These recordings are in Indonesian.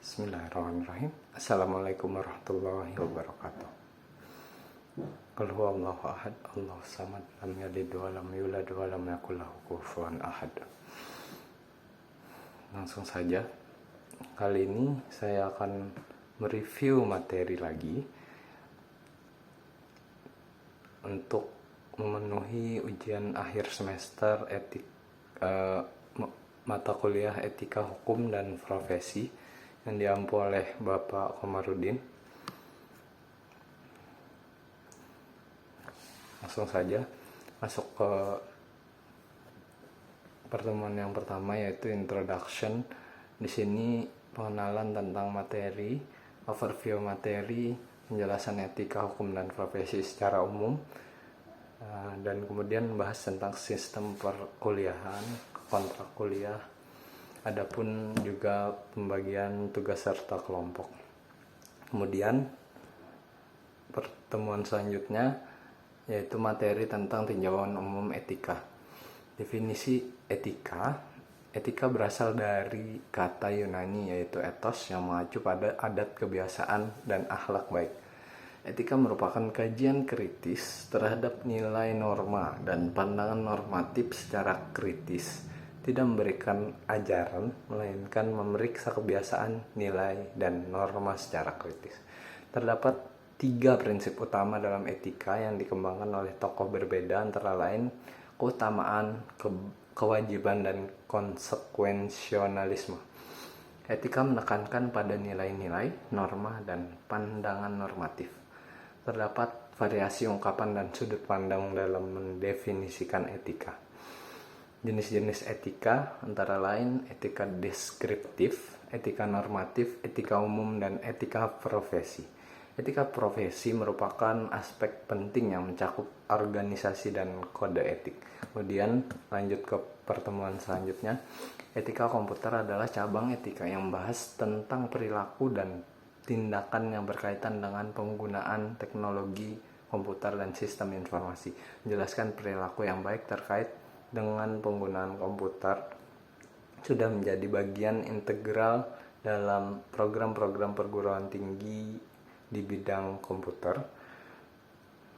Bismillahirrahmanirrahim. Assalamualaikum warahmatullahi wabarakatuh. Qul huwallahu ahad, Allahu samad, lam yalid wa lam yulad wa lam yakul lahu kufuwan ahad. Langsung saja. Kali ini saya akan mereview materi lagi untuk memenuhi ujian akhir semester mata kuliah etika hukum dan profesi yang diampu oleh Bapak Komarudin. Langsung saja masuk ke pertemuan yang pertama, yaitu introduction. Di sini pengenalan tentang materi, overview materi, penjelasan etika hukum dan profesi secara umum, dan kemudian membahas tentang sistem perkuliahan, kontrak kuliah. Adapun juga pembagian tugas serta kelompok. Kemudian pertemuan selanjutnya yaitu materi tentang tinjauan umum etika. Definisi etika. Etika berasal dari kata Yunani yaitu ethos yang mengacu pada adat, kebiasaan, dan akhlak baik. Etika merupakan kajian kritis terhadap nilai norma dan pandangan normatif secara kritis. Tidak memberikan ajaran, melainkan memeriksa kebiasaan, nilai, dan norma secara kritis. Terdapat 3 prinsip utama dalam etika yang dikembangkan oleh tokoh berbeda, antara lain keutamaan, kewajiban, dan konsekuensionalisme. Etika menekankan pada nilai-nilai, norma, dan pandangan normatif. Terdapat variasi ungkapan dan sudut pandang dalam mendefinisikan etika. Jenis-jenis etika antara lain etika deskriptif, etika normatif, etika umum, dan etika profesi. Etika profesi merupakan aspek penting yang mencakup organisasi dan kode etik. Kemudian lanjut ke pertemuan selanjutnya. Etika komputer adalah cabang etika yang membahas tentang perilaku dan tindakan yang berkaitan dengan penggunaan teknologi komputer dan sistem informasi. Menjelaskan perilaku yang baik terkait dengan penggunaan komputer sudah menjadi bagian integral dalam program-program perguruan tinggi di bidang komputer.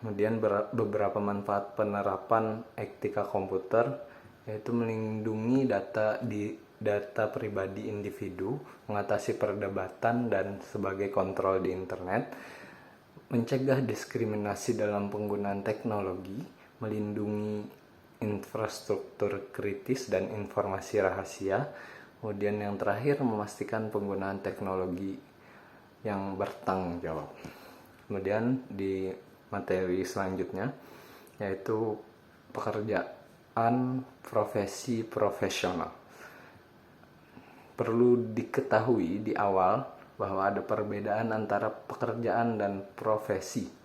Kemudian beberapa manfaat penerapan etika komputer yaitu melindungi data pribadi individu, mengatasi perdebatan dan sebagai kontrol di internet, mencegah diskriminasi dalam penggunaan teknologi, melindungi infrastruktur kritis dan informasi rahasia. Kemudian yang terakhir, memastikan penggunaan teknologi yang bertanggung jawab. Kemudian di materi selanjutnya yaitu pekerjaan profesi profesional. Perlu diketahui di awal bahwa ada perbedaan antara pekerjaan dan profesi.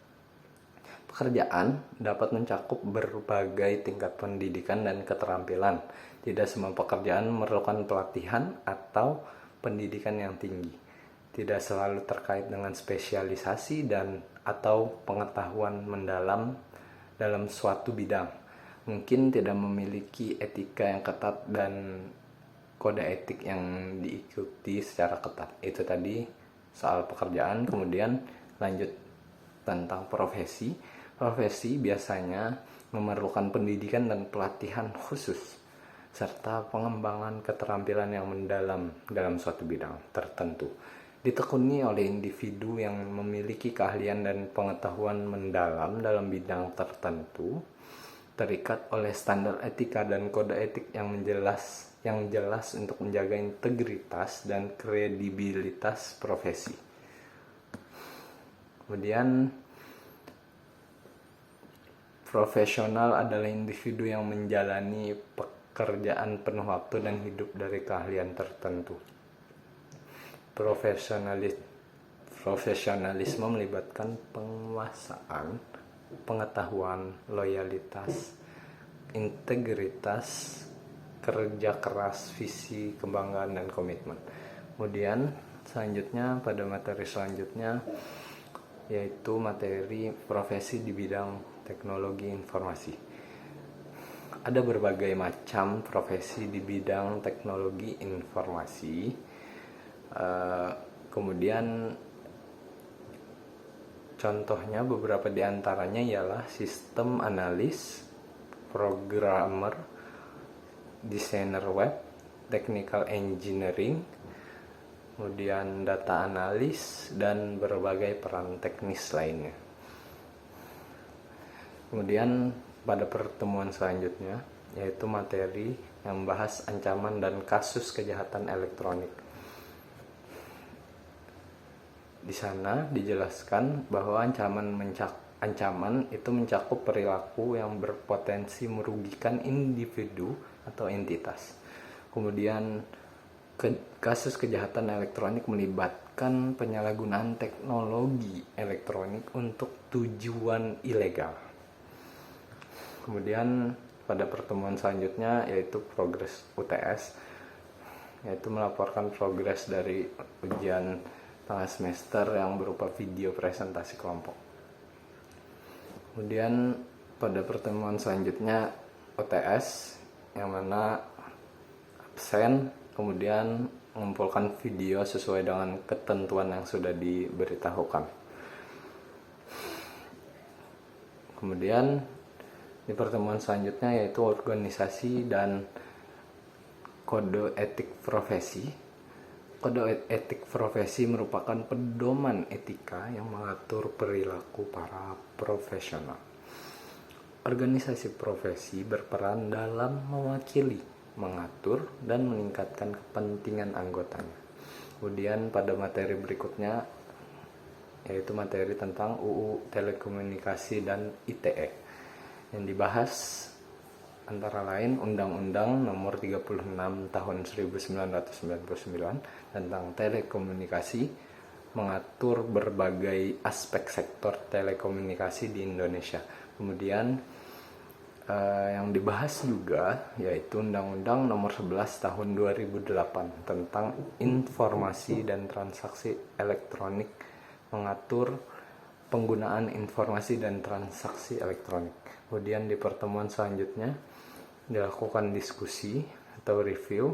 Pekerjaan dapat mencakup berbagai tingkat pendidikan dan keterampilan. Tidak semua pekerjaan memerlukan pelatihan atau pendidikan yang tinggi. Tidak selalu terkait dengan spesialisasi dan atau pengetahuan mendalam dalam suatu bidang. Mungkin tidak memiliki etika yang ketat dan kode etik yang diikuti secara ketat. Itu tadi soal pekerjaan. Kemudian lanjut tentang profesi. Profesi biasanya memerlukan pendidikan dan pelatihan khusus serta pengembangan keterampilan yang mendalam dalam suatu bidang tertentu. Ditekuni oleh individu yang memiliki keahlian dan pengetahuan mendalam dalam bidang tertentu, terikat oleh standar etika dan kode etik yang jelas untuk menjaga integritas dan kredibilitas profesi. Kemudian profesional adalah individu yang menjalani pekerjaan penuh waktu dan hidup dari keahlian tertentu. Profesionalisme melibatkan penguasaan, pengetahuan, loyalitas, integritas, kerja keras, visi, kebanggaan, dan komitmen. Kemudian selanjutnya pada materi selanjutnya yaitu materi profesi di bidang teknologi informasi. Ada berbagai macam profesi di bidang teknologi informasi. Kemudian contohnya beberapa di antaranya ialah sistem analis, programmer, desainer web, technical engineering, kemudian data analis, dan berbagai peran teknis lainnya. Kemudian pada pertemuan selanjutnya yaitu materi yang membahas ancaman dan kasus kejahatan elektronik. Di sana dijelaskan bahwa ancaman itu mencakup perilaku yang berpotensi merugikan individu atau entitas. Kemudian kasus kejahatan elektronik melibatkan penyalahgunaan teknologi elektronik untuk tujuan ilegal. Kemudian pada pertemuan selanjutnya yaitu progres UTS, yaitu melaporkan progres dari ujian tengah semester yang berupa video presentasi kelompok. Kemudian pada pertemuan selanjutnya OTS, yang mana absen, kemudian mengumpulkan video sesuai dengan ketentuan yang sudah diberitahukan. Kemudian di pertemuan selanjutnya yaitu organisasi dan kode etik profesi. Kode etik profesi merupakan pedoman etika yang mengatur perilaku para profesional. Organisasi profesi berperan dalam mewakili, mengatur, dan meningkatkan kepentingan anggotanya. Kemudian pada materi berikutnya yaitu materi tentang UU Telekomunikasi dan ITE yang dibahas antara lain Undang-Undang Nomor 36 Tahun 1999 tentang telekomunikasi, mengatur berbagai aspek sektor telekomunikasi di Indonesia. Kemudian yang dibahas juga yaitu Undang-Undang Nomor 11 Tahun 2008 tentang informasi dan transaksi elektronik, mengatur penggunaan informasi dan transaksi elektronik. Kemudian di pertemuan selanjutnya dilakukan diskusi atau review.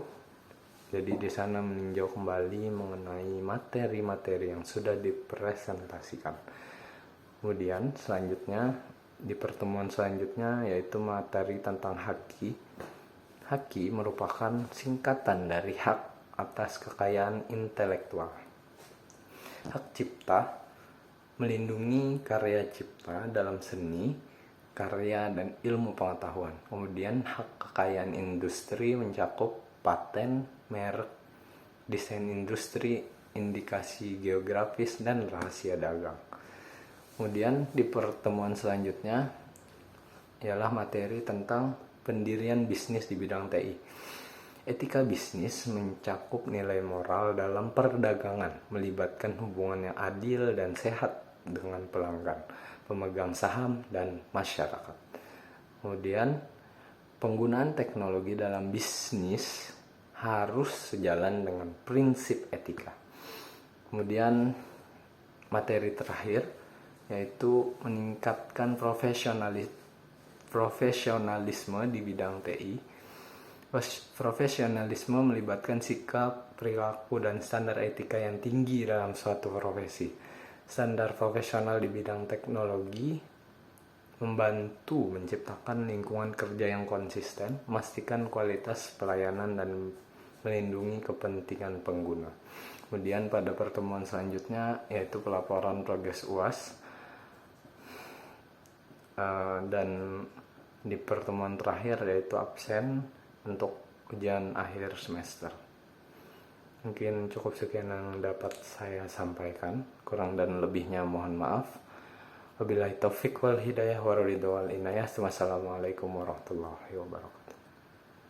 Jadi di sana meninjau kembali mengenai materi-materi yang sudah dipresentasikan. Kemudian selanjutnya di pertemuan selanjutnya yaitu materi tentang haki. Haki merupakan singkatan dari hak atas kekayaan intelektual. Hak cipta melindungi karya cipta dalam seni, karya, dan ilmu pengetahuan. Kemudian hak kekayaan industri mencakup paten, merek, desain industri, indikasi geografis, dan rahasia dagang. Kemudian di pertemuan selanjutnya ialah materi tentang pendirian bisnis di bidang TI. Etika bisnis mencakup nilai moral dalam perdagangan, melibatkan hubungan yang adil dan sehat dengan pelanggan, pemegang saham, dan masyarakat. Kemudian penggunaan teknologi dalam bisnis harus sejalan dengan prinsip etika. Kemudian materi terakhir yaitu meningkatkan profesionalisme di bidang TI. Profesionalisme melibatkan sikap, perilaku, dan standar etika yang tinggi dalam suatu profesi. Standar profesional di bidang teknologi membantu menciptakan lingkungan kerja yang konsisten, memastikan kualitas pelayanan, dan melindungi kepentingan pengguna. Kemudian pada pertemuan selanjutnya yaitu pelaporan progres UAS, dan di pertemuan terakhir yaitu absen untuk ujian akhir semester. Mungkin cukup sekian yang dapat saya sampaikan, kurang dan lebihnya mohon maaf. Wabillahi taufik wal hidayah wa ridha wal inayah. Wassalamualaikum warahmatullahi wabarakatuh.